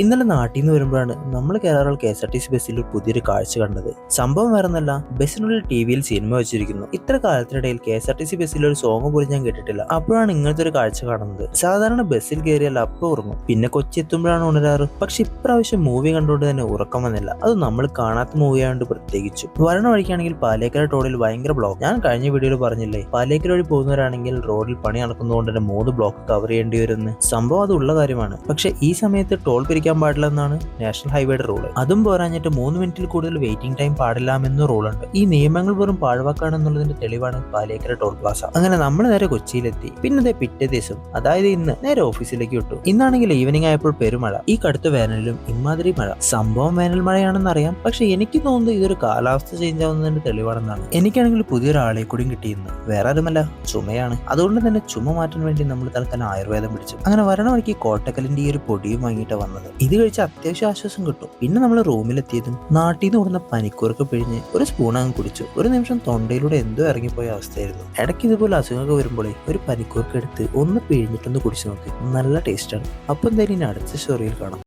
ഇന്നലെ നാട്ടിൽ നിന്ന് വരുമ്പോഴാണ് നമ്മൾ കേരള KSRTC ബസ്സിൽ പുതിയൊരു കാഴ്ച കണ്ടത്. സംഭവം വേറൊന്നല്ല, ബസ്സിനുള്ളിൽ ടിവിയിൽ സിനിമ വെച്ചിരിക്കുന്നു. ഇത്ര കാലത്തിനിടയിൽ KSRTC ബസ്സിൽ ഒരു സോങ് പോലും ഞാൻ കേട്ടിട്ടില്ല. അപ്പോഴാണ് ഇങ്ങനത്തെ ഒരു കാഴ്ച കാണുന്നത്. സാധാരണ ബസ്സിൽ കയറിയാൽ അപ്പം ഉറങ്ങും, പിന്നെ കൊച്ചി എത്തുമ്പോഴാണ് ഉണരാറ്. പക്ഷെ ഇപ്രാവശ്യം മൂവി കണ്ടുകൊണ്ട് തന്നെ ഉറക്കം വന്നില്ല. അത് നമ്മൾ കാണാത്ത മൂവി ആയതുകൊണ്ട് പ്രത്യേകിച്ചു. വരണ വഴിക്കാണെങ്കിൽ പാലേക്കര റോഡിൽ ഭയങ്കര ബ്ലോക്ക്. ഞാൻ കഴിഞ്ഞ വീഡിയോയിൽ പറഞ്ഞില്ലേ, പാലേക്കര വഴി പോകുന്നവരാണെങ്കിൽ റോഡിൽ പണി നടക്കുന്നതുകൊണ്ട് തന്നെ 3 ബ്ലോക്ക് കവർ ചെയ്യേണ്ടി വരുന്നു. സംഭവം അത് ഉള്ള കാര്യമാണ്. പക്ഷെ ഈ സമയത്ത് ടോൾ പിരിക്കാൻ പാടില്ലെന്നാണ് നാഷണൽ ഹൈവേയുടെ റൂള്. അതും പോരാഞ്ഞിട്ട് 3 മിനിറ്റിൽ കൂടുതൽ വെയിറ്റിംഗ് ടൈം പാടില്ലാമെന്ന് റൂളുണ്ട്. ഈ നിയമങ്ങൾ വെറും പാഴ്വാക്കാണെന്നുള്ളതിന്റെ തെളിവാണ് പാലേക്കര ടോൾ പ്ലാസ. അങ്ങനെ നമ്മൾ നേരെ കൊച്ചിയിലെത്തി. പിന്നെ പിറ്റേ ദിവസം, അതായത് ഇന്ന്, നേരെ ഓഫീസിലേക്ക് വിട്ടു. ഇന്നാണെങ്കിൽ ഈവനിങ് ആയപ്പോൾ പെരുമഴ. ഈ കടുത്ത വേനലിലും ഇമാതിരി മഴ. സംഭവം വേനൽ മഴയാണെന്ന് അറിയാം, പക്ഷെ എനിക്ക് തോന്നുന്നത് ഇതൊരു കാലാവസ്ഥ ചേഞ്ച് ആവുന്നതിന്റെ തെളിവാണെന്നാണ്. എനിക്കാണെങ്കിൽ പുതിയൊരാളെ കൂടിയും കിട്ടിയിരുന്നു. വേറെ ആരുമല്ല, ചുമയാണ്. അതുകൊണ്ട് തന്നെ ചുമ മാറ്റാൻ വേണ്ടി നമ്മൾ തൽക്കാലം ആയുർവേദം പിടിച്ചു. അങ്ങനെ വരണ വഴിക്ക് കോട്ടക്കലിന്റെ ഈ ഒരു പൊടിയും വാങ്ങിയിട്ട് വന്നത്. ഇത് കഴിച്ച് അത്യാവശ്യം ആശ്വാസം കിട്ടും. പിന്നെ നമ്മൾ റൂമിലെത്തിയതും നാട്ടിൽ നിന്ന് കൊടുന്ന പനിക്കൂർക്ക് പിഴിഞ്ഞ് ഒരു സ്പൂൺ അങ്ങ് കുടിച്ചു. ഒരു നിമിഷം തൊണ്ടയിലൂടെ എന്തോ ഇറങ്ങിപ്പോയ അവസ്ഥയായിരുന്നു. ഇടയ്ക്ക് ഇതുപോലെ അസുഖമൊക്കെ വരുമ്പോഴേ ഒരു പനിക്കൂർക്ക് എടുത്ത് ഒന്ന് പിഴിഞ്ഞിട്ടൊന്ന് കുടിച്ചു നോക്ക്. നല്ല ടേസ്റ്റാണ്. അപ്പം എന്തായാലും ഇനി അടുത്ത സ്റ്റോറിയിൽ കാണാം.